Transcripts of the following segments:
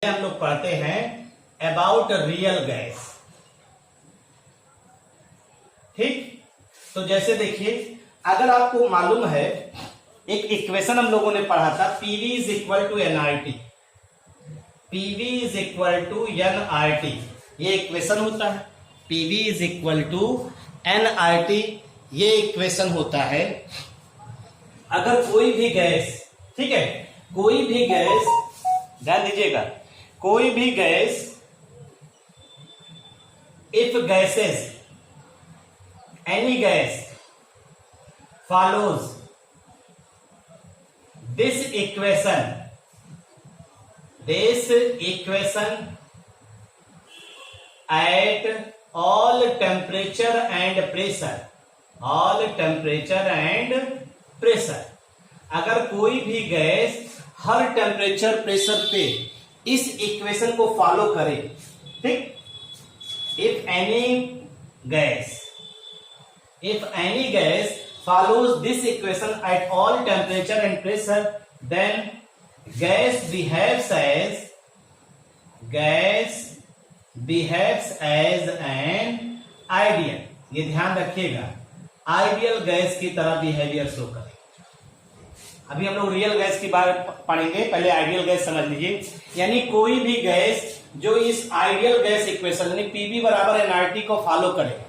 हम लोग पढ़ते हैं अबाउट रियल गैस। ठीक, तो जैसे देखिए, अगर आपको मालूम है एक इक्वेशन हम लोगों ने पढ़ा था, PV is equal to NRT. PV is equal to NRT, ये इक्वेशन होता है। PV is equal to NRT, ये इक्वेशन होता है। अगर कोई भी गैस, ठीक है, कोई भी गैस, ध्यान दीजिएगा, कोई भी gas, if gases, any gas follows this equation at all temperature and pressure, अगर कोई भी गैस हर टेम्परेचर प्रेशर पे इस इक्वेशन को फॉलो करे, ठीक, if any gas follows this equation at all temperature and pressure, then gas behaves as an ideal, ये ध्यान रखिएगा, आइडियल गैस की तरह बिहेवियर शो करे। अभी हम लोग रियल गैस की बात पढ़ेंगे, पहले आइडियल गैस समझ लीजिए। यानी कोई भी गैस जो इस आइडियल गैस इक्वेशन यानी पीवी बराबर एनआरटी को फॉलो करेगा,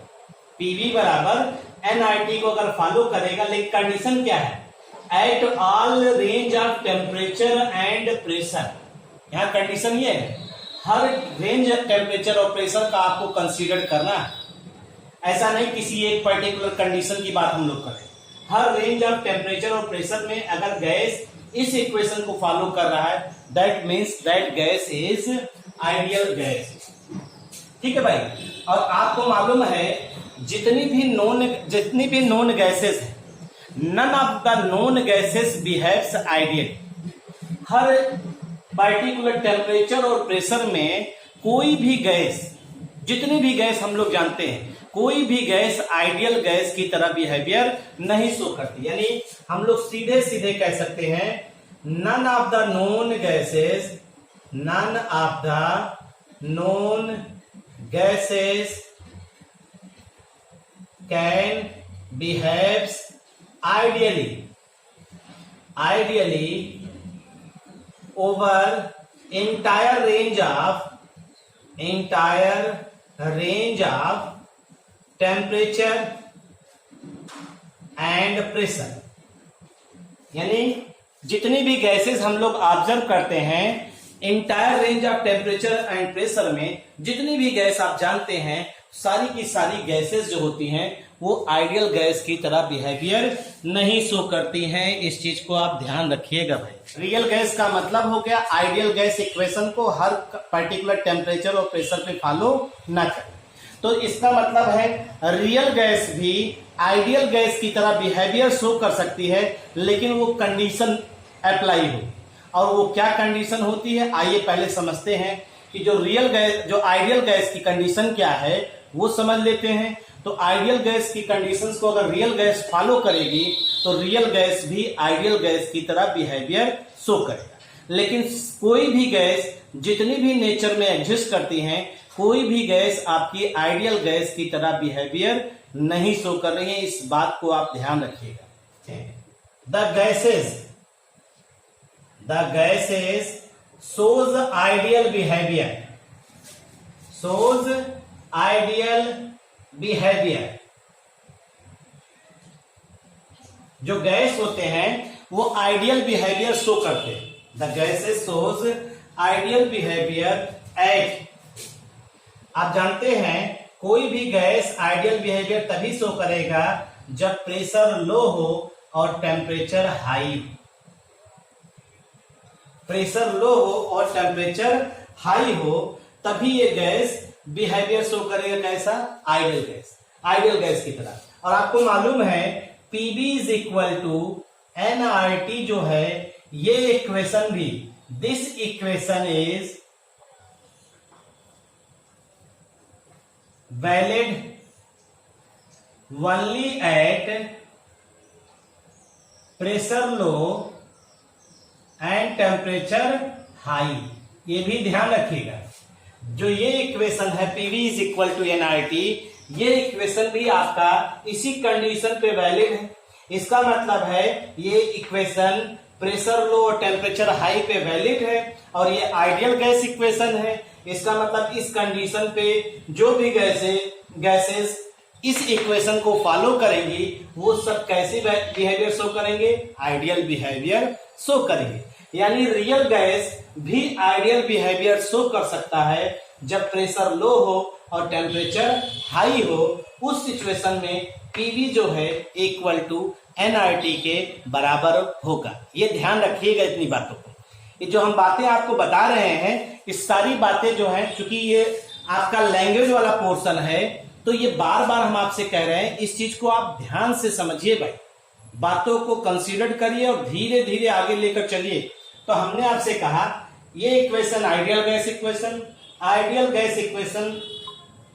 पीवी बराबर एनआरटी को अगर फॉलो करेगा, लेकिन कंडीशन क्या है, at all range of temperature and pressure. यहां कंडीशन ये है, हर रेंज टेम्परेचर और प्रेशर का आपको कंसीडर करना है। ऐसा नहीं किसी एक पर्टिकुलर कंडीशन की बात हम लोग करें, हर रेंज ऑफ टेम्परेचर और प्रेशर में अगर गैस इस इक्वेशन को फॉलो कर रहा है, that means that gas is ideal gas. ठीक है भाई, और आपको मालूम है जितनी भी नॉन गैसेस है, none of the known gases behaves ideal. हर पर्टिकुलर टेम्परेचर और प्रेशर में कोई भी गैस, जितनी भी गैस हम लोग जानते हैं, कोई भी गैस आइडियल गैस की तरह बिहेवियर नहीं शो करती। यानी हम लोग सीधे सीधे कह सकते हैं, none of the known gases can behaves ideally over entire range of temperature and pressure। यानी जितनी भी गैसेस हम लोग ऑब्जर्व करते हैं, entire range of temperature and pressure में जितनी भी गैस आप जानते हैं, सारी की सारी गैसेस जो होती हैं वो आइडियल गैस की तरह बिहेवियर नहीं शो करती हैं। इस चीज को आप ध्यान रखिएगा भाई। रियल गैस का मतलब हो गया आइडियल गैस इक्वेशन को हर पर्टिकुलर टेम्परेचर और प्रेशर पे फॉलो न करे। तो इसका मतलब है रियल गैस भी आइडियल गैस की तरह बिहेवियर शो कर सकती है, लेकिन वो कंडीशन अप्लाई हो। और वो क्या कंडीशन होती है, आइए पहले समझते हैं कि जो आइडियल गैस की कंडीशन क्या है वो समझ लेते हैं। तो आइडियल गैस की कंडीशंस को अगर रियल गैस फॉलो करेगी तो रियल गैस भी आइडियल गैस की तरह बिहेवियर शो करेगा। लेकिन कोई भी गैस जितनी भी नेचर में एग्जिस्ट करती हैं, कोई भी गैस आपकी आइडियल गैस की तरह बिहेवियर नहीं शो कर रही है। इस बात को आप ध्यान रखिएगा। The gases shows ideal behavior। जो गैस होते हैं वो आइडियल बिहेवियर शो करते हैं। The gases shows ideal behaviour eight, आप जानते हैं कोई भी गैस आइडियल बिहेवियर तभी शो करेगा जब प्रेशर लो हो और टेम्परेचर हाई। प्रेशर लो हो और टेम्परेचर हाई हो तभी ये गैस बिहेवियर शो करेगा, कैसा, आइडियल गैस की तरह। और आपको मालूम है PV is equal to NRT जो है, ये इक्वेशन भी, this equation is valid only at pressure low and temperature high. ये भी ध्यान रखिएगा, जो ये इक्वेशन है PV is equal to nRT, ये इक्वेशन भी आपका इसी कंडीशन पे वैलिड है। इसका मतलब है ये इक्वेशन प्रेशर लो और टेम्परेचर हाई पे वैलिड है, और ये आइडियल गैस इक्वेशन है। इसका मतलब इस कंडीशन पे जो भी गैसेस इस इक्वेशन को फॉलो करेंगी वो सब कैसे बिहेवियर शो करेंगे, आइडियल बिहेवियर शो करेंगे। यानी रियल गैस भी आइडियल बिहेवियर शो कर सकता है जब प्रेशर लो हो और टेम्परेचर हाई हो। उस सिचुएशन में पीवी जो है इक्वल टू nRT के बराबर होगा। ये ध्यान रखिएगा इतनी बातों को। ये जो हम बातें आपको बता रहे हैं, इस सारी बातें जो हैं, चूंकि ये आपका लैंग्वेज वाला पोर्शन है, तो ये बार बार हम आपसे कह रहे हैं, इस चीज को आप ध्यान से समझिए भाई, बातों को कंसीडर करिए और धीरे धीरे आगे लेकर चलिए। तो हमने आपसे कहा ये equation ideal gas equation, ideal gas equation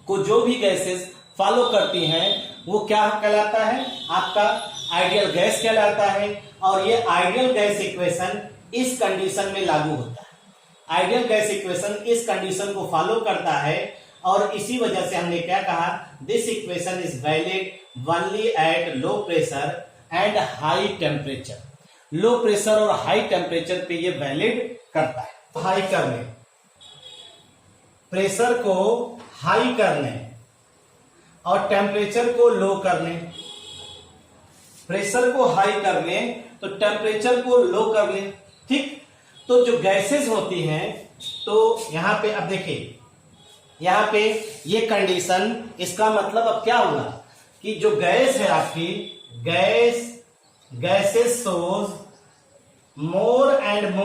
को जो भी गैसेस फॉलो करती हैं वो क्या कहलाता है, आपका आइडियल गैस कहलाता है। और ये आइडियल गैस इक्वेशन इस कंडीशन में लागू होता है। आइडियल गैस इक्वेशन इस कंडीशन को फॉलो करता है, और इसी वजह से हमने क्या कहा, this equation is valid only eight low pressure and high temperature. Low pressure और हाई टेम्परेचर पे ये वैलिड करता है। हाई करने, प्रेशर को हाई करने और टेम्परेचर को लो करने, प्रेशर को हाई करने तो टेम्परेचर को लो करने, ठीक। तो जो गैसेस होती हैं, तो यहां पे अब देखिए, यहां पे ये कंडीशन, इसका मतलब अब क्या हुआ कि जो गैस है आपकी, gases shows more and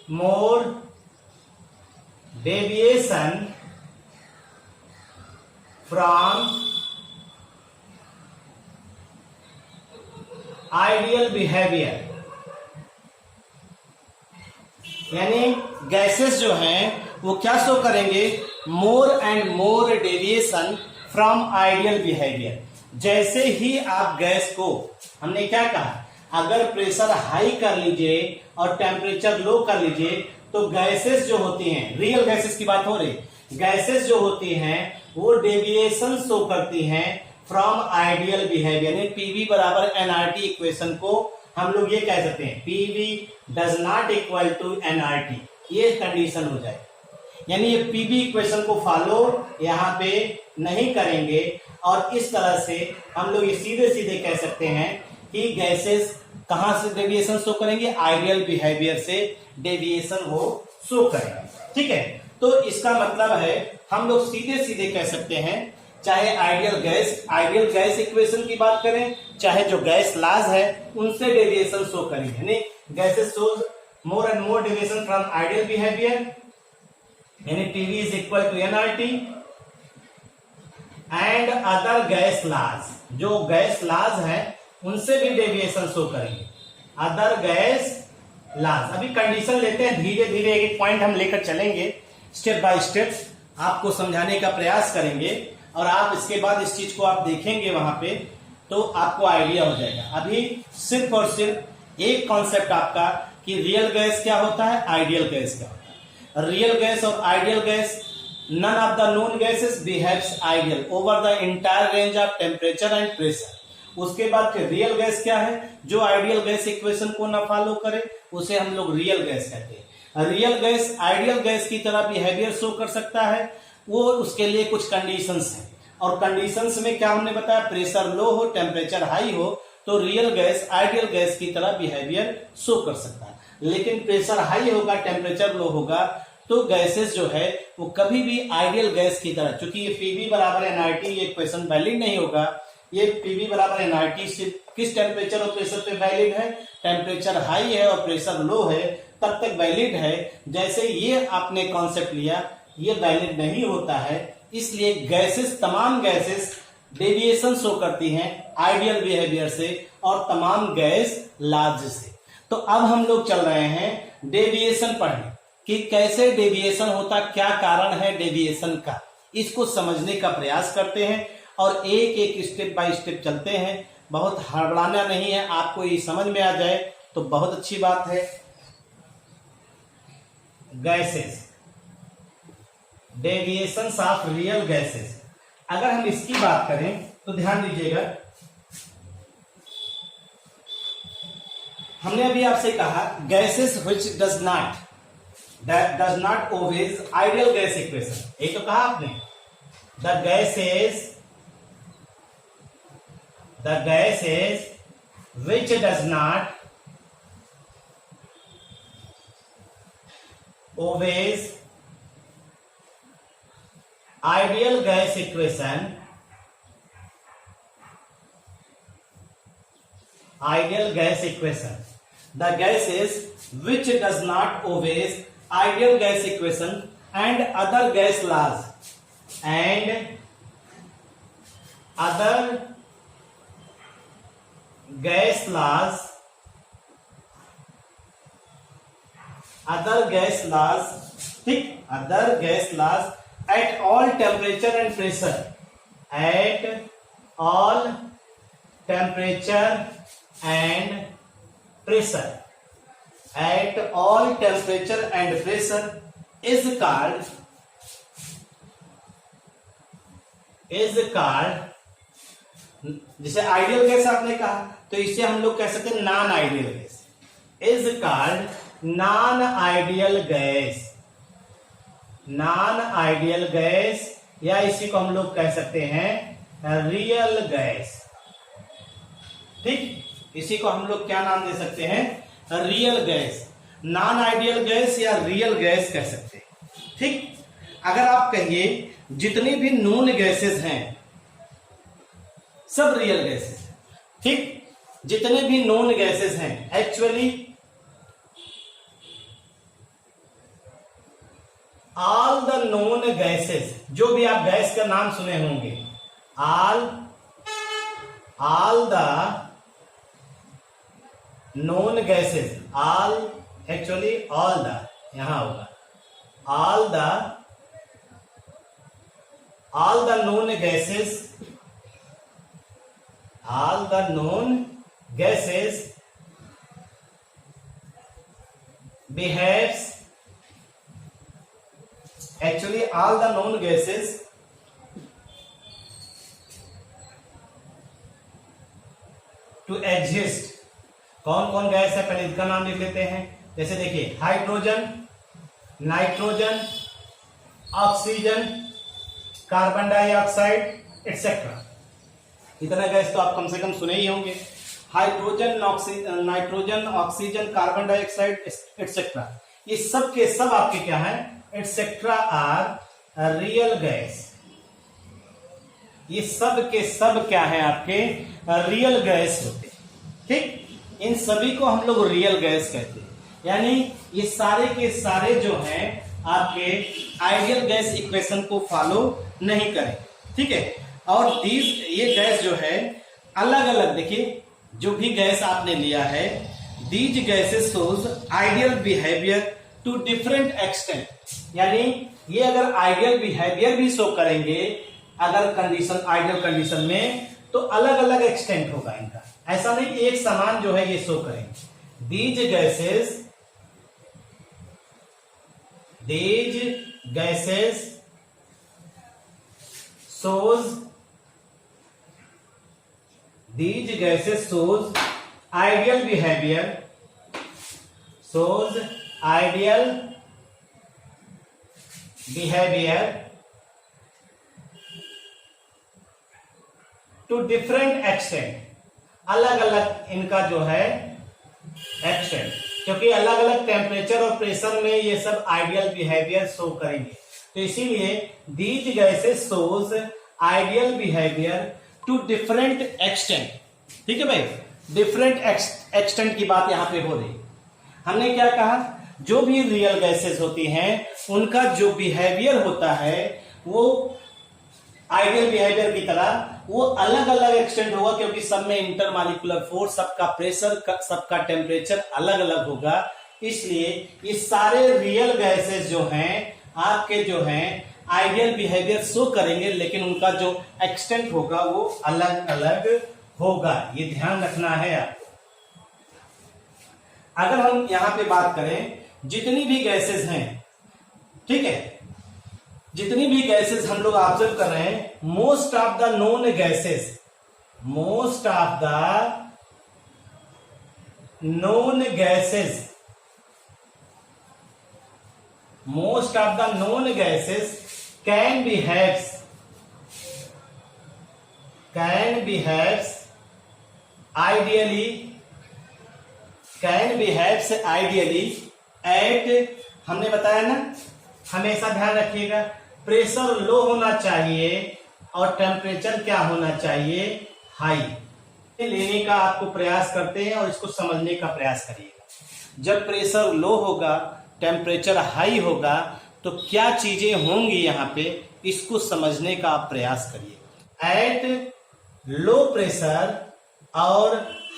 more deviation from ideal behaviour. यानी गैसेस जो हैं वो क्या शो करेंगे, मोर and more deviation from ideal behaviour. जैसे ही आप गैस को, हमने क्या कहा, अगर प्रेशर हाई कर लीजिए और टेम्परेचर लो कर लीजिए, तो गैसेस जो होती हैं, रियल गैसेस की बात हो रही, गैसेस जो होती हैं वो डेविएशन शो करती हैं फ्रॉम आइडियल बिहेवियर। यानी पीवी बराबर nRT इक्वेशन को हम लोग ये कह सकते हैं, PV does not equal to nRT, ये कंडीशन हो जाए। यानी ये पीवी इक्वेशन को फॉलो यहाँ पे नहीं करेंगे, और इस तरह से हम लोग ये सीधे सीधे कह सकते हैं कि गैसेस कहां से डेविएशन शो करेंगे, आइडियल बिहेवियर से डेविएशन वो शो करेंगे, ठीक है। तो इसका मतलब है हम लोग सीधे सीधे कह सकते हैं, चाहे आइडियल गैस इक्वेशन की बात करें, चाहे जो गैस लॉज है उनसे डेविएशन शो करेंगे। यानी gases shows more and more deviation from ideal behaviour, यानी PV is equal to nRT and other gas laws, जो गैस लॉज है उनसे भी डेविएशन शो करेंगे, अदर गैस लॉज। अभी कंडीशन लेते हैं, धीरे धीरे एक पॉइंट हम लेकर चलेंगे, स्टेप बाय स्टेप आपको समझाने का प्रयास करेंगे, और आप इसके बाद इस चीज को आप देखेंगे वहां पे तो आपको आइडिया हो जाएगा। अभी सिर्फ और सिर्फ एक कॉन्सेप्ट आपका कि रियल गैस क्या होता है, आइडियल गैस क्या होता है। रियल गैस और ideal gas, none of the known gases behaves ideal over the entire range of temperature and pressure. उसके बाद फिर रियल गैस क्या है, जो आइडियल गैस इक्वेशन को ना फॉलो करे उसे हम लोग रियल गैस कहते हैं। रियल गैस आइडियल गैस की तरह बिहेवियर शो कर सकता है, वो उसके लिए कुछ कंडीशंस हैं, और कंडीशंस में क्या हमने बताया, प्रेशर लो हो टेम्परेचर हाई हो तो रियल गैस आइडियल गैस की तरह बिहेवियर शो कर सकता है। लेकिन प्रेशर हाई होगा, टेम्परेचर लो होगा, तो गैसेस जो है वो कभी भी आइडियल गैस की तरह, चूंकि ये पीवी बराबर nRT, ये इक्वेशन वैलिड नहीं होगा। ये पीवी बराबर nRT सिर्फ किस टेम्परेचर और प्रेशर पे वैलिड है, टेम्परेचर हाई है और प्रेशर लो है तब तक वैलिड है। जैसे ये आपने कॉन्सेप्ट लिया, ये वैलिड नहीं होता है, इसलिए गैसेस, तमाम गैसेस डेविएशन शो करती हैं आइडियल बिहेवियर से और तमाम गैस लार्ज से। तो अब हम लोग चल रहे हैं डेविएशन पढ़ने कि कैसे डेविएशन होता, क्या कारण है डेविएशन का, इसको समझने का प्रयास करते हैं और एक एक स्टेप बाय स्टेप चलते हैं। बहुत हड़बड़ाना नहीं है, आपको ये समझ में आ जाए तो बहुत अच्छी बात है। Gases, deviations of real gases, अगर हम इसकी बात करें तो ध्यान दीजिएगा, हमने अभी आपसे कहा gases which does not obeys ideal gas equation. एक तो कहा आपने the gases which does not obeys ideal gas equation, the gases which does not obeys ideal gas equation and other gas laws ठीक, other gas laws at all temperature and pressure, is called जैसे ideal gas आपने कहा तो इसे हम लोग कह सकते हैं non ideal gas, is called non ideal gas, या इसी को हम लोग कह सकते हैं रियल गैस। ठीक, इसी को हम लोग क्या नाम दे सकते हैं, real gas, non ideal gas या रियल गैस कह सकते हैं। ठीक, अगर आप कहिए जितनी भी नॉन गैसेस हैं सब रियल गैसेस, ठीक, जितने भी नॉन गैसेस हैं actually all the known gases, जो भी आप गैस का नाम सुने होंगे, all the known gases, actually all the, यहां होगा all the known gases behaves, actually all the known gases to exist, कौन कौन गैस है पहले इसका नाम लिख लेते हैं। जैसे देखिए hydrogen, nitrogen, oxygen, carbon dioxide etcetera, इतना गैस तो आप कम से कम सुने ही होंगे। Hydrogen, nitrogen, oxygen, carbon dioxide etcetera, ये सब के सब आपके क्या है, एटसेट्रा आर रियल गैस। ये सब के सब क्या है आपके रियल गैस होते हैं। ठीक, इन सभी को हम लोग रियल गैस कहते हैं, यानी ये सारे के सारे जो हैं आपके आइडियल गैस इक्वेशन को फॉलो नहीं करें। ठीक है, और ये गैस जो है अलग अलग, देखिए जो भी गैस आपने लिया है, these gases shows ideal behaviour to different extent, यानी ये अगर आइडियल बिहेवियर भी शो करेंगे अगर कंडीशन, आइडियल कंडीशन में, तो अलग अलग एक्सटेंट होगा इनका, ऐसा नहीं एक समान जो है ये शो करेंगे। These gases shows ideal behavior, to different extent, अलग अलग इनका जो है एक्सटेंट, क्योंकि अलग अलग टेम्परेचर और प्रेशर में ये सब आइडियल बिहेवियर शो करेंगे, तो इसीलिए these gases shows ideal behaviour to different extent. ठीक है भाई, डिफरेंट एक्सटेंट की बात यहां पे हो रही। हमने क्या कहा, जो भी रियल गैसेस होती हैं उनका जो बिहेवियर होता है वो आइडियल बिहेवियर की तरह वो अलग अलग एक्सटेंट होगा, क्योंकि सब में इंटरमॉलिक्यूलर फोर्स, सबका प्रेशर, सबका टेम्परेचर अलग अलग होगा। इसलिए ये सारे रियल गैसेस जो हैं आपके जो हैं आइडियल बिहेवियर शो करेंगे, लेकिन उनका जो एक्सटेंट होगा वो अलग अलग होगा, ये ध्यान रखना है आपको। अगर हम यहां पे बात करें, जितनी भी गैसेस हैं, ठीक है, जितनी भी गैसेस हम लोग ऑब्जर्व कर रहे हैं, most of the known gases, most of the known gases, most of the known gases can behaves ideally at, हमने बताया ना, हमेशा ध्यान रखिएगा, प्रेशर लो होना चाहिए और टेम्परेचर क्या होना चाहिए, हाई लेने का आपको प्रयास करते हैं और इसको समझने का प्रयास करिएगा। जब प्रेशर लो होगा, टेम्परेचर हाई होगा, तो क्या चीजें होंगी यहाँ पे, इसको समझने का आप प्रयास करिए। एट लो प्रेशर और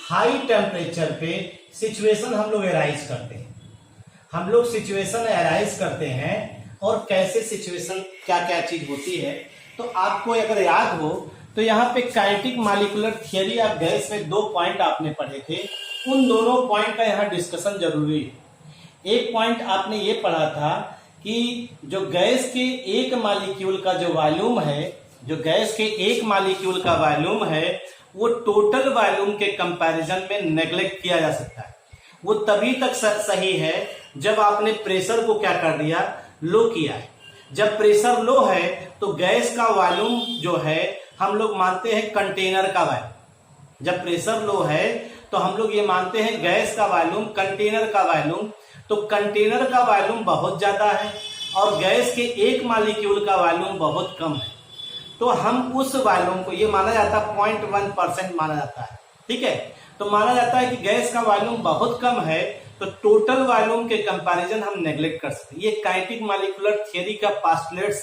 हाई टेम्परेचर पे सिचुएशन हम लोग एराइज करते हैं, हम लोग सिचुएशन एराइज करते हैं, और कैसे सिचुएशन क्या क्या चीज होती है, तो आपको अगर याद हो तो यहाँ पे kinetic molecular theory of gas में 2 पॉइंट आपने पढ़े थे, उन दोनों पॉइंट का यहाँ डिस्कशन जरूरी है। एक पॉइंट आपने ये पढ़ा था कि जो गैस के एक मॉलिक्यूल का जो वॉल्यूम है, जो गैस के एक मॉलिक्यूल का वॉल्यूम है, वो टोटल वॉल्यूम के कंपैरिजन में नेग्लेक्ट किया जा सकता है। वो तभी तक सही है जब आपने प्रेशर को क्या कर दिया, लो किया है। जब प्रेशर लो है तो गैस का वॉल्यूम जो है हम लोग मानते हैं कंटेनर का वॉल्यूम। जब प्रेशर लो है तो हम लोग ये मानते हैं गैस का वॉल्यूम कंटेनर का वॉल्यूम, तो कंटेनर का वॉल्यूम बहुत ज्यादा है और गैस के एक मॉलिक्यूल का वॉल्यूम बहुत कम है, तो हम उस वॉल्यूम को, ये माना जाता है 0.1% माना जाता है, ठीक है, तो माना जाता है कि गैस का वॉल्यूम बहुत कम है, तो टोटल वॉल्यूम के कंपैरिजन हम नेग्लेक्ट कर सकते हैं। ये काइनेटिक मॉलिक्यूलर थियरी का पास्टुलेट्स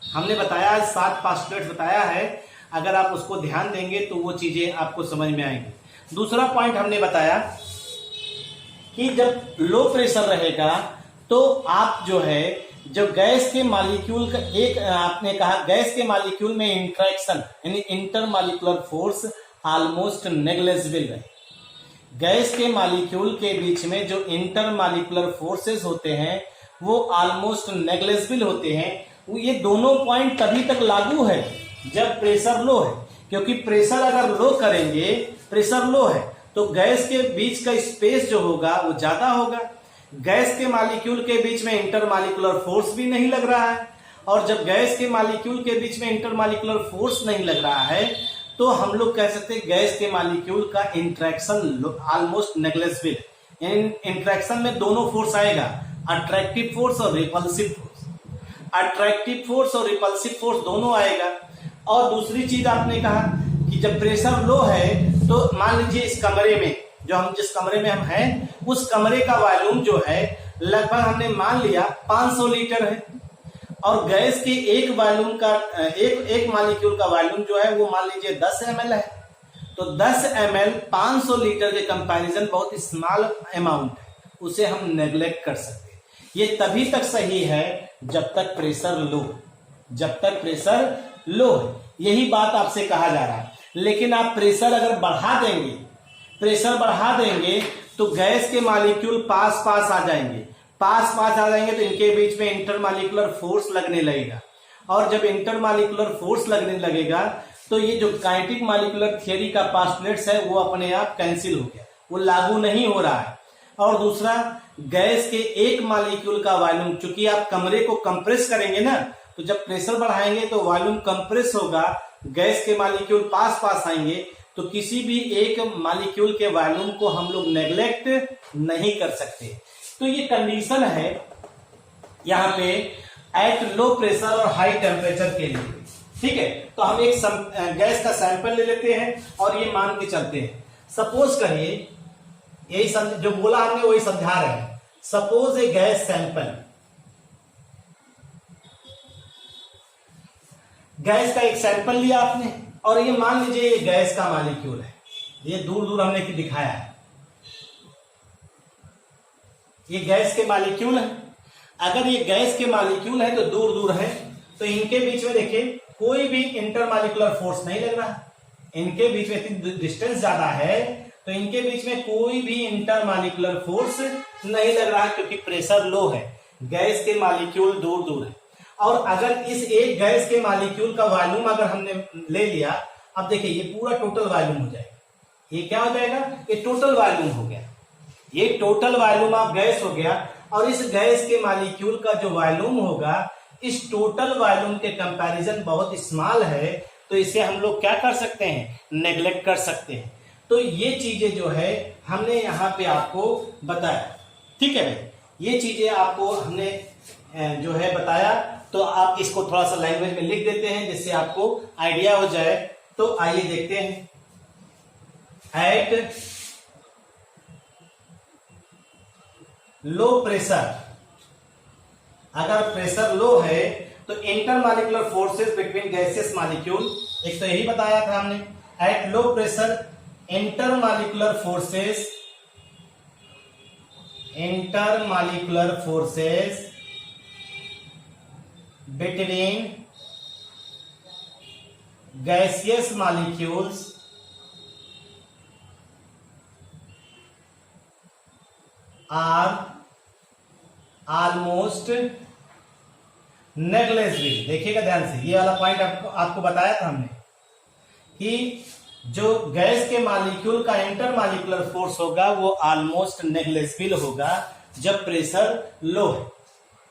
हमने बताया, 7 पास्टुलेट्स बताया है, अगर आप उसको ध्यान देंगे तो वो चीजें आपको समझ में आएंगी। दूसरा पॉइंट हमने बताया कि जब लो प्रेशर रहेगा तो आप जो है, जब गैस के मॉलिक्यूल का एक, आपने कहा गैस के मॉलिक्यूल में इंटरेक्शन यानी इंटरमॉलिक्यूलर फोर्स ऑलमोस्ट नेग्लिजिबल है। गैस के मॉलिक्यूल के बीच में जो इंटरमॉलिक्यूलर फोर्सेस होते हैं वो ऑलमोस्ट नेग्लिजिबल होते हैं। ये दोनों पॉइंट तभी तक लागू है जब प्रेशर लो है, क्योंकि प्रेशर अगर लो करेंगे, प्रेशर लो है तो गैस के बीच का स्पेस जो होगा वो ज्यादा होगा, गैस के मॉलिक्यूल के बीच में इंटरमॉलिक्यूलर फोर्स भी नहीं लग रहा है, और जब गैस के मॉलिक्यूल के बीच में इंटरमॉलिक्यूलर फोर्स नहीं लग रहा है तो हम लोग कह सकते हैं गैस के मॉलिक्यूल का इंटरेक्शन ऑलमोस्ट नेग्लिजिबल। इंटरेक्शन में दोनों फोर्स आएगा, अट्रैक्टिव फोर्स और रिपल्सिव फोर्स, अट्रैक्टिव फोर्स और रिपल्सिव फोर्स दोनों आएगा। और दूसरी चीज आपने कहा कि जब प्रेशर लो है तो मान लीजिए इस कमरे में, जो हम जिस कमरे में हम हैं, उस कमरे का वॉल्यूम जो है लगभग हमने मान लिया 500 लीटर है, और गैस के एक वॉल्यूम का, एक मॉलिक्यूल का वॉल्यूम जो है वो मान लीजिए 10 ml है, तो 10 ml 500 लीटर के कंपैरिजन बहुत स्मॉल अमाउंट है, उसे हम नेग्लेक्ट कर सकते हैं। ये तभी तक सही है जब तक प्रेशर लो, जब तक प्रेशर लो है, यही बात आपसे कहा जा रहा है। लेकिन आप प्रेशर अगर बढ़ा देंगे, प्रेशर बढ़ा देंगे तो गैस के मॉलिक्यूल पास पास आ जाएंगे, पास पास आ जाएंगे तो इनके बीच में इंटरमॉलिक्यूलर फोर्स लगने लगेगा, और जब इंटरमॉलिक्यूलर फोर्स लगने लगेगा तो ये जो काइनेटिक मॉलिक्यूलर थियरी का पास्टुलेट्स है वो अपने आप कैंसिल हो गया, वो लागू नहीं हो रहा है। और दूसरा, गैस के एक मॉलिक्यूल का वॉल्यूम, चूंकि आप कमरे को कंप्रेस करेंगे ना, तो जब प्रेशर बढ़ाएंगे तो वॉल्यूम कंप्रेस होगा, गैस के मॉलिक्यूल पास पास आएंगे, तो किसी भी एक मॉलिक्यूल के वॉल्यूम को हम लोग नेग्लेक्ट नहीं कर सकते। तो ये कंडीशन है यहाँ पे एट लो प्रेशर और हाई टेम्परेचर के लिए, ठीक है। तो हम एक गैस का सैंपल ले लेते हैं और ये मान के चलते हैं। सपोज करिए, यही जो बोला हमने वही समझा रहे हैं। सपोज ए गैस सैंपल, गैस का एक सैंपल लिया आपने, और ये मान लीजिए ये गैस का मॉलिक्यूल है, ये दूर दूर हमने दिखाया है, ये गैस के मॉलिक्यूल है। अगर ये गैस के मॉलिक्यूल है तो दूर दूर है, तो इनके बीच में देखिए कोई भी इंटरमॉलिक्यूलर फोर्स नहीं लग रहा, इनके बीच में इतनी डिस्टेंस ज्यादा है तो तो इनके बीच में कोई भी इंटरमॉलिक्यूलर फोर्स नहीं लग रहा है क्योंकि प्रेशर लो है, गैस के मॉलिक्यूल दूर दूर है। और अगर इस एक गैस के मॉलिक्यूल का वॉल्यूम अगर हमने ले लिया, अब देखिए ये पूरा टोटल वॉल्यूम हो जाएगा। ये क्या हो जाएगा? ये टोटल वॉल्यूम हो गया, ये टोटल वॉल्यूम ऑफ गैस हो गया। और इस गैस के मॉलिक्यूल का जो वॉल्यूम होगा इस टोटल वॉल्यूम के कंपैरिजन बहुत स्मॉल है, तो इसे हम लोग क्या कर सकते हैं? नेग्लेक्ट कर सकते हैं। तो ये चीजें जो है हमने यहाँ पे आपको बताया, ठीक है भाई, ये चीजें आपको हमने जो है बताया। तो आप इसको थोड़ा सा लैंग्वेज में लिख देते हैं जिससे आपको आइडिया हो जाए। तो आइए देखते हैं। एट लो प्रेशर, अगर प्रेशर लो है तो intermolecular forces between gaseous molecule, एक तो यही बताया था हमने, at low pressure intermolecular forces between gaseous molecules are almost negligible. देखिएगा ध्यान से, ये वाला पॉइंट आपको बताया था हमने कि जो गैस के मॉलिक्यूल का इंटरमॉलिक्यूलर फोर्स होगा वो ऑलमोस्ट नेग्लिजिबल होगा जब प्रेशर लो है,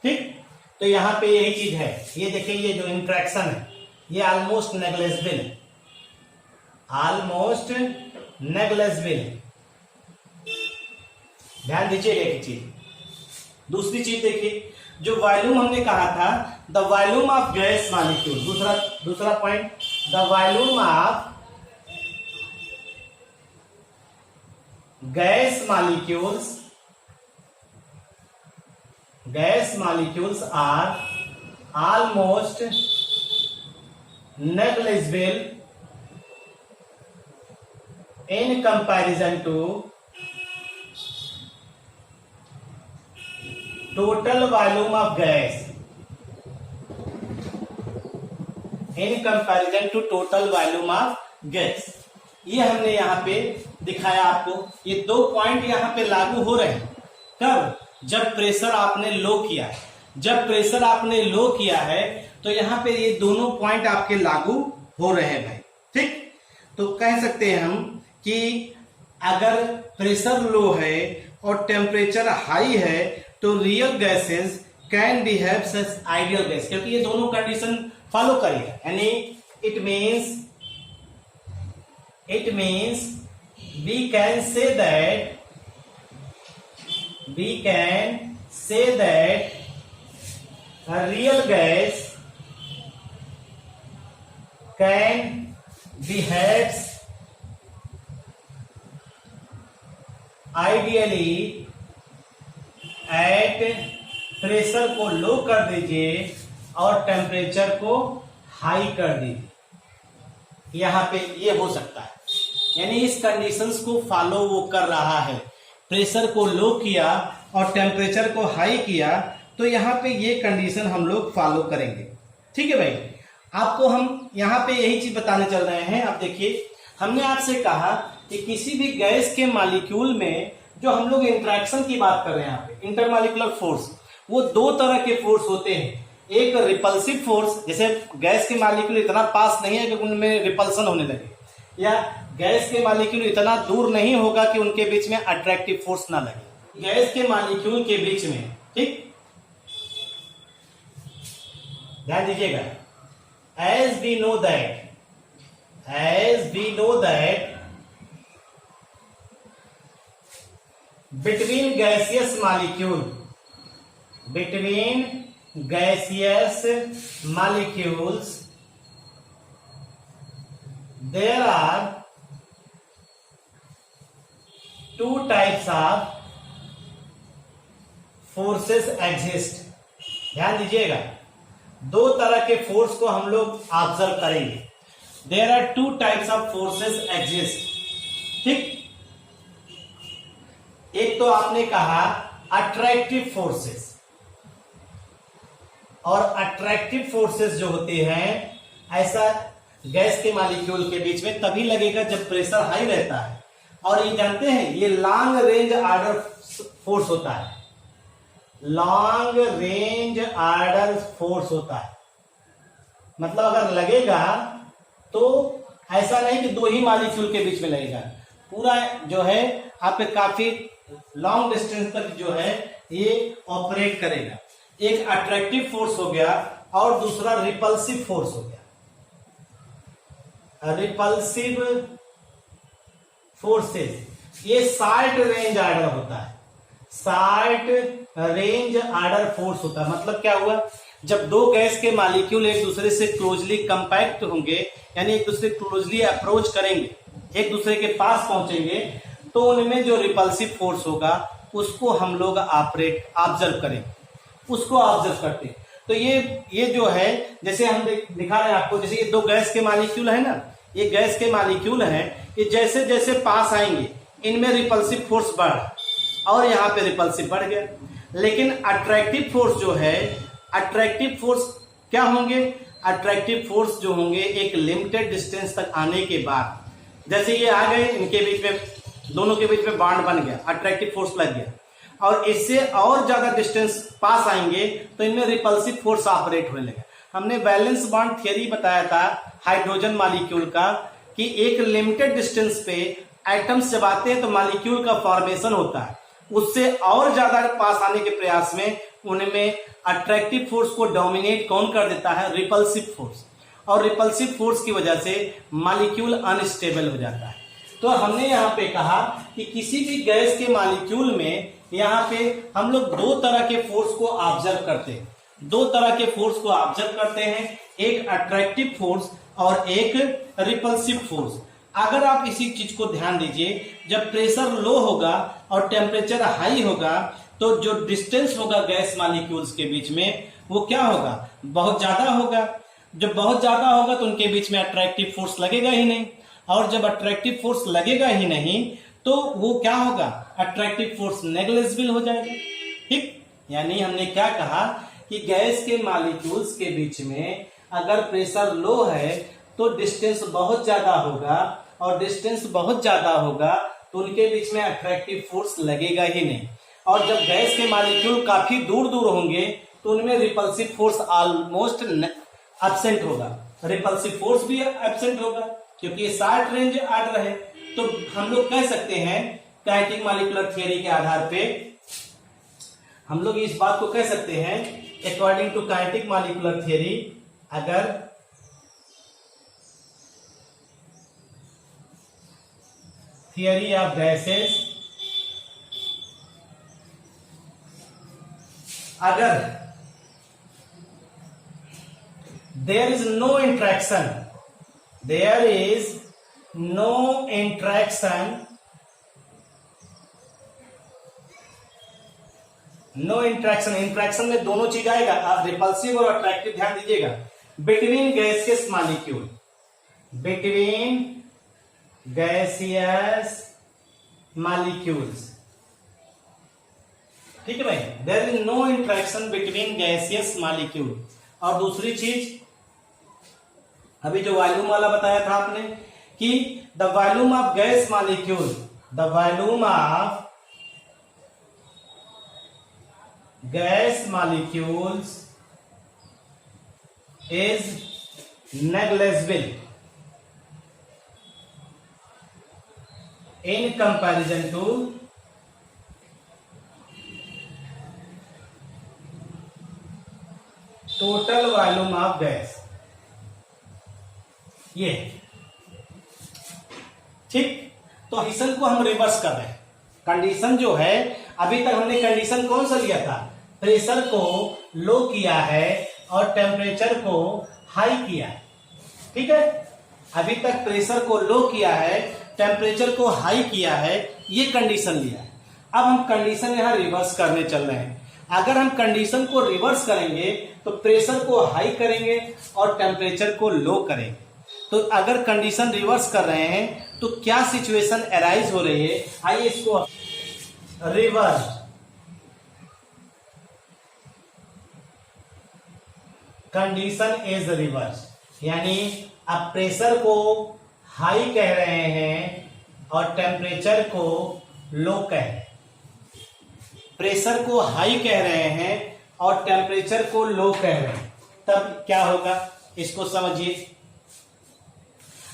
ठीक। तो यहां पे यही चीज है, ये देखिए ये जो इंट्रैक्शन है ये ऑलमोस्ट नेग्लिजिबल है, ऑलमोस्ट नेग्लिजिबल। ध्यान दीजिएगा एक चीज। दूसरी चीज देखिए, जो वॉल्यूम हमने कहा था, the volume of gas molecule, दूसरा point, the volume of gas molecules are almost negligible in comparison to total volume of gas, in comparison to total volume of gas। ये हमने यहाँ पे दिखाया आपको। ये दो पॉइंट यहाँ पे लागू हो रहे हैं कब? जब प्रेशर आपने लो किया है। जब प्रेशर आपने लो किया है तो यहाँ पे ये दोनों पॉइंट आपके लागू हो रहे हैं भाई, ठीक। तो कह सकते हैं हम कि अगर प्रेशर लो है और टेम्परेचर हाई है तो real gases can behave such ideal gas, क्योंकि ये दोनों कंडीशन फॉलो करेगा। यानी it means we can say that a real gas can behave ideally at, pressure को लो कर दीजिए और टेम्परेचर को हाई कर दीजिए। यहां पे ये हो सकता है, यानी इस कंडीशंस को फॉलो वो कर रहा है। प्रेशर को लो किया और टेम्परेचर को हाई किया तो यहाँ पे ये कंडीशन हम लोग फॉलो करेंगे, ठीक है भाई। आपको हम यहाँ पे यही चीज बताने चल रहे हैं। अब देखिए, हमने आपसे कहा कि किसी भी गैस के मॉलिक्यूल में जो हम लोग इंटरेक्शन की बात कर रहे हैं यहाँ पे, इंटरमॉलिक्यूलर फोर्स, वो दो तरह के फोर्स होते हैं। एक रिपल्सिव फोर्स, जैसे गैस के मॉलिक्यूल इतना पास नहीं है कि उनमें रिपल्सन होने लगे, या गैस के मॉलिक्यूल इतना दूर नहीं होगा कि उनके बीच में अट्रैक्टिव फोर्स ना लगे। गैस के मॉलिक्यूल के बीच में, ठीक, ध्यान दीजिएगा, as we know that between gaseous molecules there are two types of forces exist। ध्यान दीजिएगा, दो तरह के फोर्स को हम लोग ऑब्जर्व करेंगे। There are two types of forces exist, ठीक। एक तो आपने कहा अट्रैक्टिव फोर्सेस, और अट्रैक्टिव फोर्सेस जो होते हैं, ऐसा गैस के मॉलिक्यूल के बीच में तभी लगेगा जब प्रेशर हाई रहता है। और ये जानते हैं ये लॉन्ग रेंज ऑर्डर फोर्स होता है, लॉन्ग रेंज ऑर्डर फोर्स होता है। मतलब अगर लगेगा तो ऐसा नहीं कि दो ही मॉलिक्यूल के बीच में लगेगा, पूरा जो है आप काफी लॉन्ग डिस्टेंस तक जो है ये ऑपरेट करेगा। एक अट्रैक्टिव फोर्स हो गया और दूसरा रिपल्सिव फोर्स हो गया। रिपल्सिव फोर्सेस ये शार्ट रेंज ऑर्डर होता है, शार्ट रेंज ऑर्डर फोर्स होता है। मतलब क्या हुआ, जब दो गैस के मॉलिक्यूल एक दूसरे से क्लोजली कंपैक्ट होंगे, यानी एक दूसरे क्लोजली अप्रोच करेंगे, एक दूसरे के पास पहुंचेंगे, तो उनमें जो रिपल्सिव फोर्स होगा उसको हम लोग ऑब्जर्व करेंगे, उसको ऑब्जर्व करते हैं। तो ये जो है, जैसे हम दिखा रहे हैं आपको, जैसे ये दो गैस के मॉलिक्यूल है ना, ये गैस के मॉलिक्यूल हैं, ये जैसे जैसे पास आएंगे इनमें रिपल्सिव फोर्स बढ़ और यहाँ पे रिपल्सिव बढ़ गया। लेकिन अट्रैक्टिव फोर्स जो है, अट्रैक्टिव फोर्स क्या होंगे, अट्रैक्टिव फोर्स जो होंगे एक लिमिटेड डिस्टेंस तक आने के बाद, जैसे ये आ गए, इनके बीच में दोनों के बीच में बॉन्ड बन गया, अट्रैक्टिव फोर्स लग गया, और इससे और ज्यादा डिस्टेंस पास आएंगे तो इनमें रिपल्सिव फोर्स ऑपरेट होने लगा। हमने वैलेंस बॉन्ड थियरी बताया था हाइड्रोजन मॉलिक्यूल का, कि एक लिमिटेड डिस्टेंस पे एटम्स जब आते हैं तो मॉलिक्यूल का फॉर्मेशन होता है, उससे और ज्यादा पास आने के प्रयास में उनमें अट्रैक्टिव फोर्स को डोमिनेट कौन कर देता है, रिपल्सिव फोर्स, और रिपल्सिव फोर्स की वजह से मॉलिक्यूल अनस्टेबल हो जाता है। तो हमने यहाँ पे कहा कि किसी भी गैस के मॉलिक्यूल में यहाँ पे हम लोग दो तरह के फोर्स को ऑब्जर्व करते हैं, दो तरह के फोर्स को ऑब्जर्व करते हैं, एक अट्रैक्टिव फोर्स और एक रिपल्सिव फोर्स। अगर आप इसी चीज को ध्यान दीजिए, जब प्रेशर लो होगा और टेम्परेचर हाई होगा तो जो डिस्टेंस होगा गैस मॉलिक्यूल्स के बीच में वो क्या होगा, बहुत ज्यादा होगा। जब बहुत ज्यादा होगा तो उनके बीच में अट्रैक्टिव फोर्स लगेगा ही नहीं, और जब अट्रैक्टिव फोर्स लगेगा ही नहीं तो वो क्या होगा, अट्रैक्टिव फोर्स नेग्लिजिबल हो जाएगा। ठीक, यानी हमने क्या कहा कि गैस के मॉलिक्यूल्स के बीच में अगर प्रेशर लो है तो डिस्टेंस बहुत ज्यादा होगा, और डिस्टेंस बहुत ज्यादा होगा तो उनके बीच में अट्रैक्टिव फोर्स लगेगा ही नहीं। और जब गैस के मॉलिक्यूल काफी दूर दूर होंगे तो उनमें रिपल्सिव फोर्स ऑलमोस्ट एब्सेंट होगा, रिपल्सिव फोर्स भी एब्सेंट होगा, क्योंकि ये शार्ट रेंज ऑर्डर है। तो हम लोग कह सकते हैं काइनेटिक मॉलिक्यूलर थियरी के आधार पे हम लोग इस बात को कह सकते हैं, according to kinetic molecular theory, अगर थियरी ऑफ गैसेस, अगर there is no interaction, there is no interaction, no interaction, interaction में दोनों चीज आएगा, आप रिपल्सिव और अट्रैक्टिव ध्यान दीजिएगा, between gaseous molecule, between gaseous molecules. ठीक है भाई, there is no interaction between gaseous molecule. और दूसरी चीज अभी जो वॉल्यूम वाला बताया था आपने, कि the volume of gas molecule, the volume of gas molecules is negligible in comparison to total volume of gas। ये ठीक, तो कंडीशन को हम रिवर्स कर रहे हैं। कंडीशन जो है, अभी तक हमने कंडीशन कौन सा लिया था, प्रेशर को लो किया है और टेम्परेचर को हाई किया है। ठीक है, अभी तक प्रेशर को लो किया है, टेम्परेचर को हाई किया है, ये कंडीशन लिया है। अब हम कंडीशन यहां रिवर्स करने चल रहे हैं। अगर हम कंडीशन को रिवर्स करेंगे तो प्रेशर को हाई करेंगे और टेम्परेचर को लो करेंगे। तो अगर कंडीशन रिवर्स कर रहे हैं तो क्या सिचुएशन अराइज हो रही है, आइए इसको रिवर्स। कंडीशन इज रिवर्स, यानी अब प्रेशर को हाई कह रहे हैं और टेम्परेचर को लो कह रहे हैं, प्रेशर को हाई कह रहे हैं और टेम्परेचर को लो कह रहे हैं, तब क्या होगा इसको समझिए।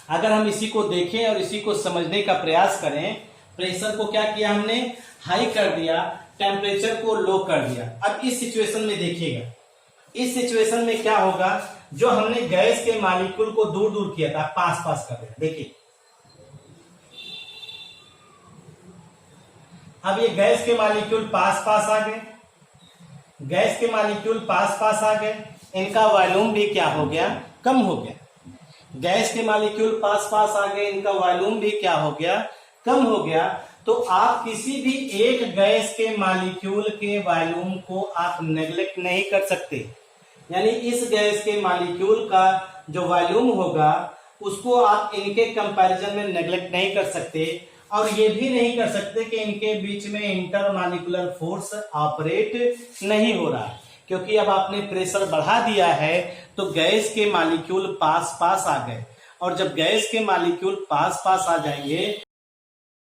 अगर हम इसी को देखें और इसी को समझने का प्रयास करें, प्रेशर को क्या किया हमने, हाई कर दिया, टेम्परेचर को लो कर दिया। अब इस सिचुएशन में देखिएगा, इस सिचुएशन में क्या होगा, जो हमने गैस के मॉलिक्यूल को दूर दूर किया था, पास पास कर दिया। देखिए अब ये गैस के मॉलिक्यूल पास पास आ गए, गैस के मॉलिक्यूल पास पास आ गए, इनका वॉल्यूम भी क्या हो गया, कम हो गया। गैस के मॉलिक्यूल पास पास आ गए, इनका वॉल्यूम भी क्या हो गया, कम हो गया। तो आप किसी भी एक गैस के मॉलिक्यूल के वॉल्यूम को आप नेग्लेक्ट नहीं कर सकते, यानी इस गैस के मॉलिक्यूल का जो वॉल्यूम होगा उसको आप इनके कंपैरिजन में नेग्लेक्ट नहीं कर सकते, और ये भी नहीं कर सकते कि इनके बीच में इंटरमॉलिक्यूलर फोर्स ऑपरेट नहीं हो रहा है, क्योंकि अब आपने प्रेशर बढ़ा दिया है तो गैस के मॉलिक्यूल पास पास आ गए, और जब गैस के मॉलिक्यूल पास पास आ जाएंगे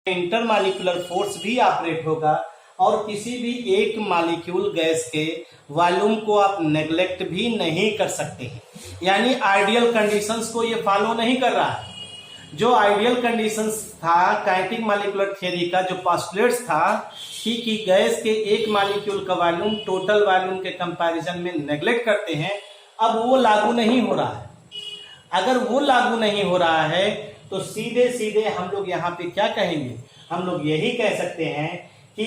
इंटरमॉलिक्यूलर फोर्स भी ऑपरेट होगा, और किसी भी एक मॉलिक्यूल गैस के वॉल्यूम को आप नेग्लेक्ट भी नहीं कर सकते हैं। यानी आइडियल कंडीशंस को ये फॉलो नहीं कर रहा है। जो आइडियल कंडीशंस था काइनेटिक मॉलिक्यूलर थ्योरी का, जो पोस्टुलेट्स था कि गैस के एक मॉलिक्यूल का वॉल्यूम टोटल वॉल्यूम के कंपैरिजन में नेग्लेक्ट करते हैं, अब वो लागू नहीं हो रहा है। अगर वो लागू नहीं हो रहा है तो सीधे सीधे हम लोग यहाँ पे क्या कहेंगे, हम लोग यही कह सकते हैं कि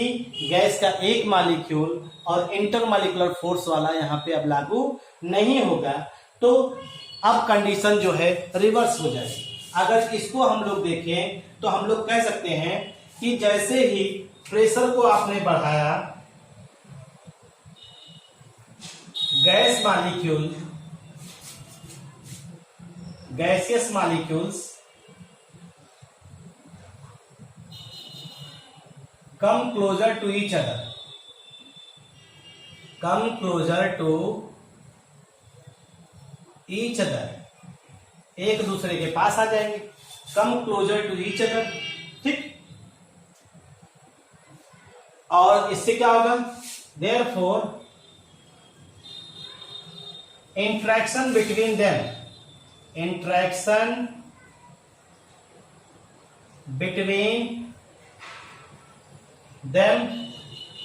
गैस का एक मॉलिक्यूल और इंटरमॉलिक्यूलर फोर्स वाला यहाँ पे अब लागू नहीं होगा। तो अब कंडीशन जो है रिवर्स हो जाएगी। अगर इसको हम लोग देखें तो हम लोग कह सकते हैं कि जैसे ही प्रेशर को आपने बढ़ाया, gas molecule, gaseous molecules come closer to each other, come closer to each other, एक दूसरे के पास आ जाएंगे, come closer to each other, ठीक। और इससे क्या होगा, therefore interaction between them, interaction between them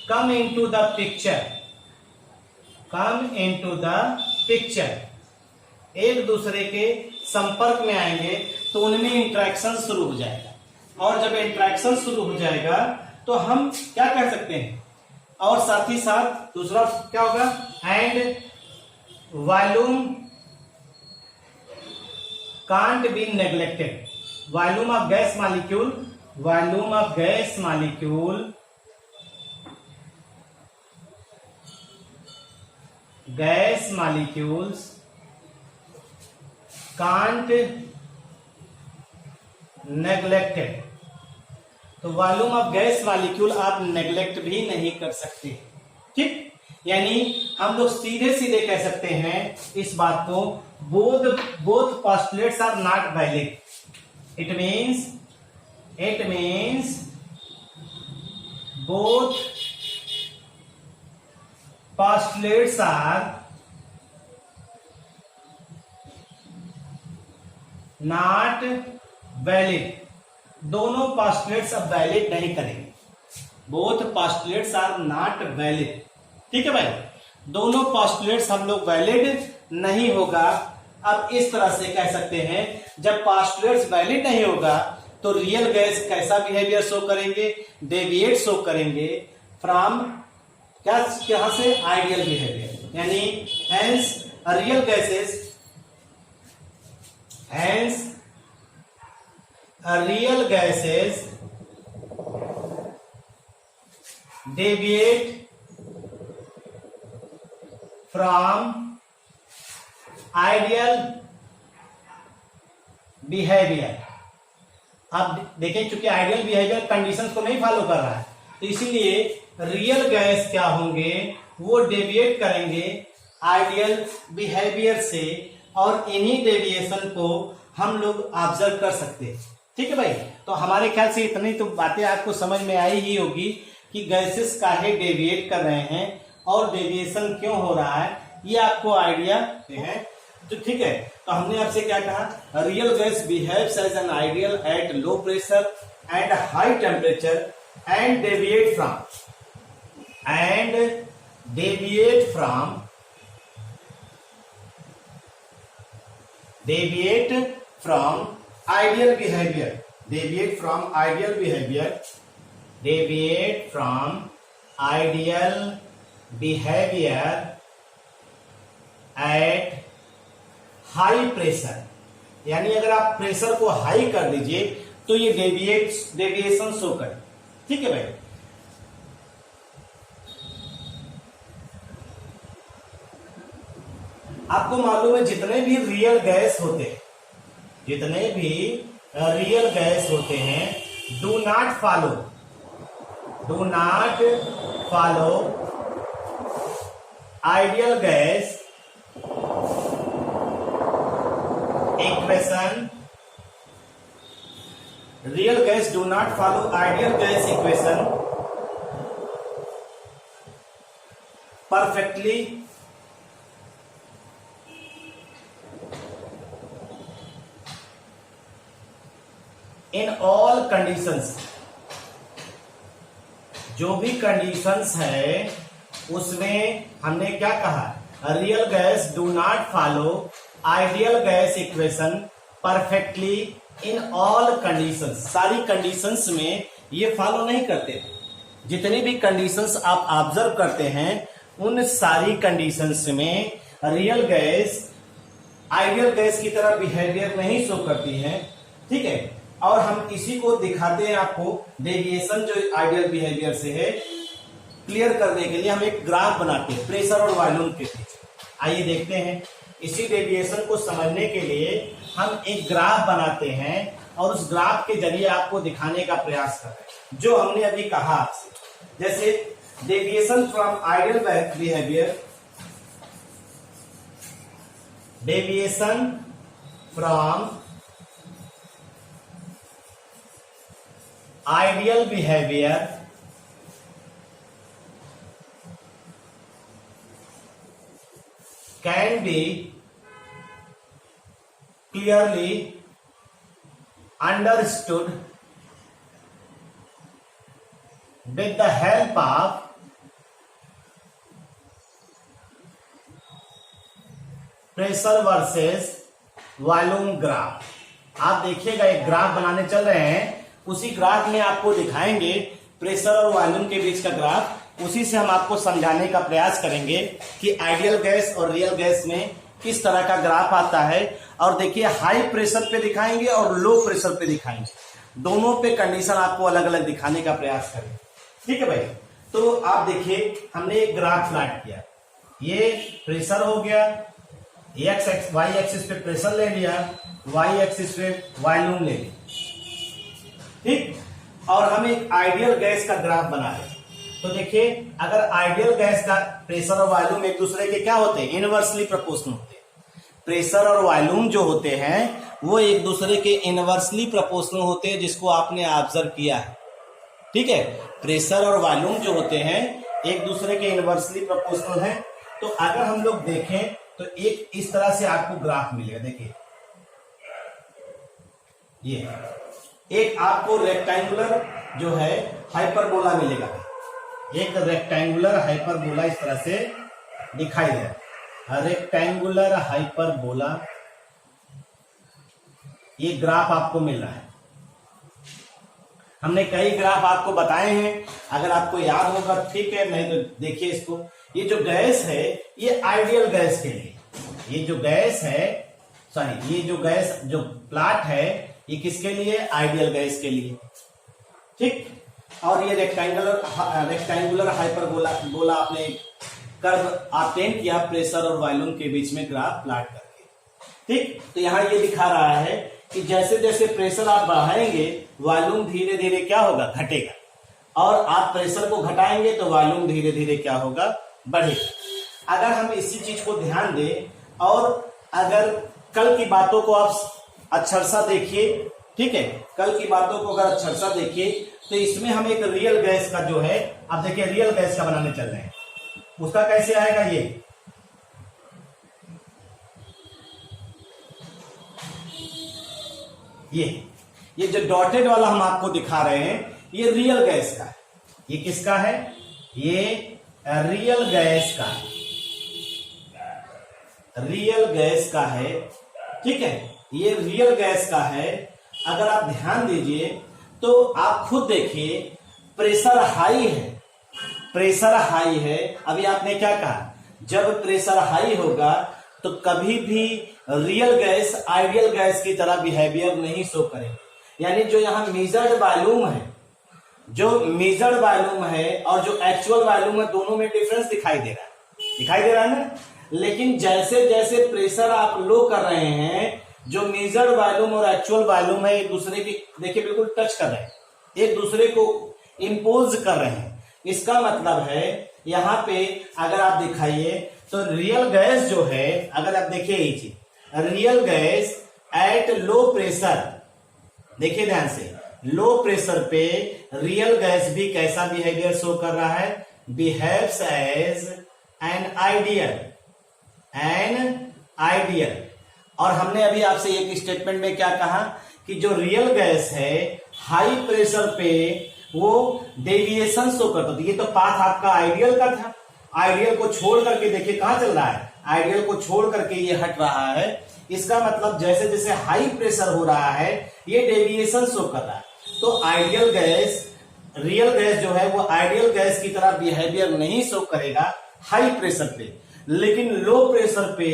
come into the picture, come into the picture, एक दूसरे के संपर्क में आएंगे तो उनमें इंटरेक्शन शुरू हो जाएगा, और जब इंटरेक्शन शुरू हो जाएगा तो हम क्या कह सकते हैं, और साथ ही साथ दूसरा क्या होगा, and volume can't be neglected, volume of gas molecule, volume of gas molecule, gas molecules can't neglected, तो वॉल्यूम ऑफ गैस मॉलिक्यूल आप नेग्लेक्ट भी नहीं कर सकते, ठीक। यानी हम लोग सीधे सीधे कह सकते हैं इस बात को, both postulates are not valid, it means बोथ postulates are not valid, दोनों postulates अब वैलिड नहीं करेंगे, both postulates are not valid, ठीक है भाई, दोनों postulates हम लोग वैलिड नहीं होगा। अब इस तरह से कह सकते हैं, जब postulates वैलिड नहीं होगा तो रियल गैस कैसा बिहेवियर शो करेंगे, डेविएट शो करेंगे फ्रॉम क्या से, आइडियल बिहेवियर, यानी hence real gases, hence real gases deviate from ideal behaviour. अब देखें, चूंकि आइडियल बिहेवियर कंडीशंस को नहीं फॉलो कर रहा है, तो इसीलिए रियल गैस क्या होंगे, वो डेविएट करेंगे आइडियल बिहेवियर से, और इन्हीं डेविएशन को हम लोग ऑब्जर्व कर सकते हैं। ठीक है भाई। तो हमारे ख्याल से इतनी तो बातें आपको समझ में आई ही होगी कि गैसेस काहे डेविएट कर रहे हैं और डेविएशन क्यों हो रहा है, ये आपको आइडिया है। तो ठीक है, तो हमने आपसे क्या कहा, real gas behaves as an ideal at low pressure and high temperature and deviate from ideal behavior at high pressure, यानी अगर आप प्रेशर को हाई कर दीजिए तो ये डेविएशन शो करे। ठीक है भाई। आपको मालूम है जितने भी रियल गैस होते हैं do not follow ideal gas equation. Real gas do not follow ideal gas equation perfectly in all conditions. जो भी कंडीशंस है उसमें हमने क्या कहा, real gas do not follow ideal gas equation perfectly in all conditions. सारी conditions में ये फॉलो नहीं करते। जितनी भी कंडीशंस आप ऑब्जर्व करते हैं उन सारी कंडीशंस में रियल गैस आइडियल गैस की तरह बिहेवियर नहीं शो करती है। ठीक है, और हम इसी को दिखाते हैं आपको डेविएशन जो आइडियल बिहेवियर से है क्लियर करने के लिए हम एक ग्राफ बनाते हैं प्रेशर और वॉल्यूम के बीच। आइए देखते हैं, इसी डेविएशन को समझने के लिए हम एक ग्राफ बनाते हैं और उस ग्राफ के जरिए आपको दिखाने का प्रयास कर रहे हैं जो हमने अभी कहा आपसे। जैसे deviation from ideal behaviour, deviation from ideal behaviour can be clearly understood with the help of pressure versus volume graph. आप देखिएगा एक ग्राफ बनाने चल रहे हैं, उसी ग्राफ में आपको दिखाएंगे प्रेशर और वॉल्यूम के बीच का ग्राफ। उसी से हम आपको समझाने का प्रयास करेंगे कि आइडियल गैस और रियल गैस में किस तरह का ग्राफ आता है। और देखिए हाई प्रेशर पे दिखाएंगे और लो प्रेशर पे दिखाएंगे, दोनों पे कंडीशन आपको अलग अलग दिखाने का प्रयास करेंगे। ठीक है भाई। तो आप देखिए हमने एक ग्राफ प्लॉट किया, ये प्रेशर हो गया, वाई एक्सिस पे प्रेशर ले लिया, वाई एक्सिस पे वॉल्यूम ले लिया। ठीक, और हम एक आइडियल गैस का ग्राफ बना रहे हैं। तो देखिए अगर आइडियल गैस का प्रेशर और वॉल्यूम एक दूसरे के क्या होते हैं, इनवर्सली प्रोपोर्शनल होते हैं। प्रेशर और वॉल्यूम जो होते हैं वो एक दूसरे के इनवर्सली प्रोपोर्शनल होते हैं, जिसको आपने ऑब्जर्व किया है। ठीक है, प्रेशर और वॉल्यूम जो होते हैं एक दूसरे के इनवर्सली प्रोपोर्शनल हैं। तो अगर हम लोग देखें तो एक इस तरह से आपको ग्राफ मिलेगा। देखिए ये एक आपको रेक्टेंगुलर जो है हाइपरबोला मिलेगा, एक रेक्टेंगुलर हाइपरबोला इस तरह से दिखाई दे रहा है, रेक्टेंगुलर हाइपरबोला ये ग्राफ आपको मिल रहा है। हमने कई ग्राफ आपको बताए हैं, अगर आपको याद होगा ठीक है, नहीं तो देखिए इसको। ये जो गैस है ये आइडियल गैस के लिए, ये जो गैस है सॉरी ये जो गैस जो प्लॉट है ये किसके लिए, आइडियल गैस के लिए। ठीक, और ये रेक्टेंगुलर हाइपरबोला आपने कर्व ऑब्टेन किया प्रेशर और वॉल्यूम के बीच में ग्राफ प्लॉट करके। ठीक, तो यहां ये दिखा रहा है कि जैसे जैसे प्रेशर आप बढ़ाएंगे वॉल्यूम धीरे धीरे क्या होगा, घटेगा, और आप प्रेशर को घटाएंगे तो वॉल्यूम धीरे धीरे क्या होगा, बढ़ेगा। अगर हम इसी चीज को ध्यान दें और अगर कल की बातों को आप अक्षरशः देखिए ठीक है, कल की बातों को अगर अच्छा सा देखिए तो इसमें हम एक रियल गैस का जो है, आप देखिए रियल गैस का बनाने चल रहे हैं, उसका कैसे आएगा ये जो डॉटेड वाला हम आपको दिखा रहे हैं ये रियल गैस का है। ये किसका है? ये रियल गैस का है, रियल गैस का है। ठीक है, ये रियल गैस का है। अगर आप ध्यान दीजिए तो आप खुद देखिए, प्रेशर हाई है, प्रेशर हाई है। अभी आपने क्या कहा? जब प्रेशर हाई होगा तो कभी भी रियल गैस आइडियल गैस की तरह बिहेवियर नहीं शो करेगी। यानी जो यहाँ मेजर्ड वॉल्यूम है, जो मेजर्ड वॉल्यूम है और जो एक्चुअल वॉल्यूम है, दोनों में डिफरेंस दिखाई दे रहा है, दिखाई दे रहा है ना। लेकिन जैसे जैसे प्रेशर आप लो कर रहे हैं, जो मेजर्ड वॉल्यूम और एक्चुअल वॉल्यूम है एक दूसरे की, देखिए बिल्कुल टच कर रहे हैं, एक दूसरे को इंपोज कर रहे हैं। इसका मतलब है यहाँ पे अगर आप दिखाइए तो रियल गैस जो है, अगर आप देखिए ये चीज, real gas at low pressure, देखिए ध्यान से, लो प्रेशर पे रियल गैस भी कैसा बिहेवियर शो कर रहा है? Behaves as an ideal, an ideal. और हमने अभी आपसे एक स्टेटमेंट में क्या कहा कि जो रियल गैस है हाई प्रेशर पे वो डेविएशन शो करता था। ये तो पाथ आपका आइडियल का था, आइडियल को छोड़ करके देखिए कहां चल रहा है, आइडियल को छोड़ करके ये हट रहा है। इसका मतलब जैसे जैसे हाई प्रेशर हो रहा है ये डेविएशन शो कर रहा है। तो आइडियल गैस, रियल गैस जो है वो आइडियल गैस की तरह बिहेवियर नहीं शो करेगा हाई प्रेशर पे, लेकिन लो प्रेशर पे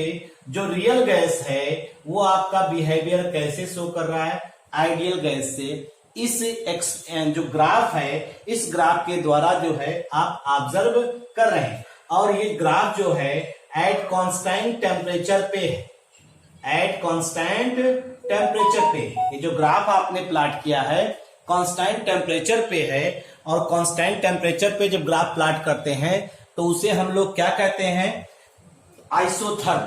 जो रियल गैस है वो आपका बिहेवियर कैसे शो कर रहा है? आइडियल गैस से। इस जो ग्राफ है, इस ग्राफ के द्वारा जो है आप ऑब्जर्व कर रहे हैं। और ये ग्राफ जो है एट कांस्टेंट टेम्परेचर पे है, एट कांस्टेंट टेम्परेचर पे। ये जो ग्राफ आपने प्लॉट किया है कांस्टेंट टेम्परेचर पे है, और कांस्टेंट टेम्परेचर पे जब ग्राफ प्लॉट करते हैं तो उसे हम लोग क्या कहते हैं? आइसोथर्म।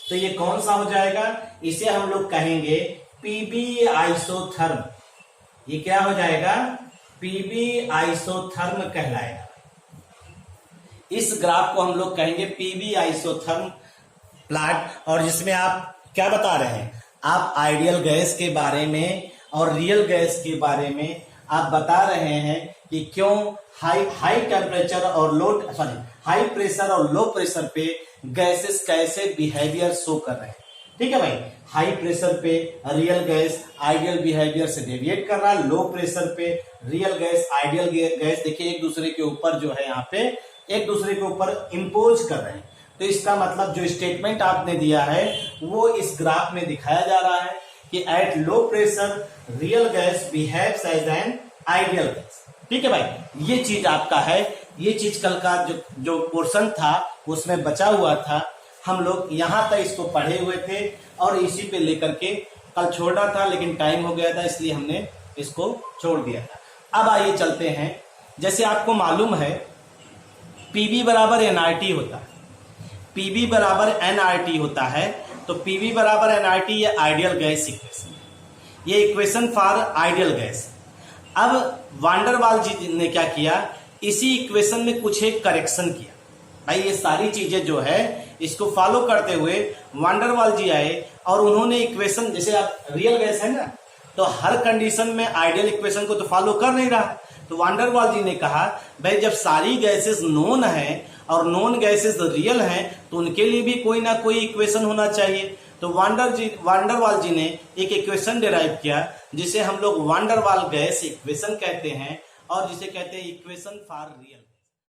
तो ये कौन सा हो जाएगा? इसे हम लोग कहेंगे पीबी आइसोथर्म। ये क्या हो जाएगा? पीबी आइसोथर्म कहलाएगा। इस ग्राफ को हम लोग कहेंगे पीबी आइसोथर्म प्लॉट। और जिसमें आप क्या बता रहे हैं? आप आइडियल गैस के बारे में और रियल गैस के बारे में आप बता रहे हैं कि क्यों हाई टेम्परेचर और हाई प्रेशर और लो प्रेशर पे गैसेस कैसे बिहेवियर शो कर रहे हैं। ठीक है भाई, हाई प्रेशर पे रियल गैस आइडियल बिहेवियर से डेविएट कर रहा है, लो प्रेशर पे रियल गैस आइडियल गैस देखिए एक दूसरे के ऊपर जो है यहाँ पे एक दूसरे के ऊपर इंपोज कर रहे हैं। तो इसका मतलब जो स्टेटमेंट आपने दिया है वो इस ग्राफ में दिखाया जा रहा है कि at low pressure real gas behaves as an ideal gas. ठीक है भाई, ये चीज आपका है। ये चीज कल का जो पोर्शन था उसमें बचा हुआ था, हम लोग यहां तक इसको पढ़े हुए थे और इसी पे लेकर के कल छोड़ना था, लेकिन टाइम हो गया था इसलिए हमने इसको छोड़ दिया था। अब आइए चलते हैं। जैसे आपको मालूम है पीबी बराबर एनआरटी होता है, पीबी बराबर एनआरटी होता है। तो पीबी बराबर एनआरटी ये आइडियल गैस इक्वेशन, ये इक्वेशन फॉर आइडियल गैस। अब वांडरवाल जी ने क्या किया, इसी इक्वेशन में कुछ एक करेक्शन किया। भाई ये सारी चीजें जो है इसको फॉलो करते हुए वांडरवाल जी आए और उन्होंने इक्वेशन, जैसे आप रियल गैस है ना, तो हर कंडीशन में आइडियल इक्वेशन को तो फॉलो कर नहीं रहा। तो वांडरवाल जी ने कहा भाई जब सारी गैसेस नोन है और नोन गैसेस रियल हैं तो उनके लिए भी कोई ना कोई इक्वेशन होना चाहिए। तो वांडरवाल जी ने एक इक्वेशन डिराइव किया जिसे हम लोग वांडरवाल गैस इक्वेशन कहते हैं और जिसे कहते हैं इक्वेशन फॉर रियल।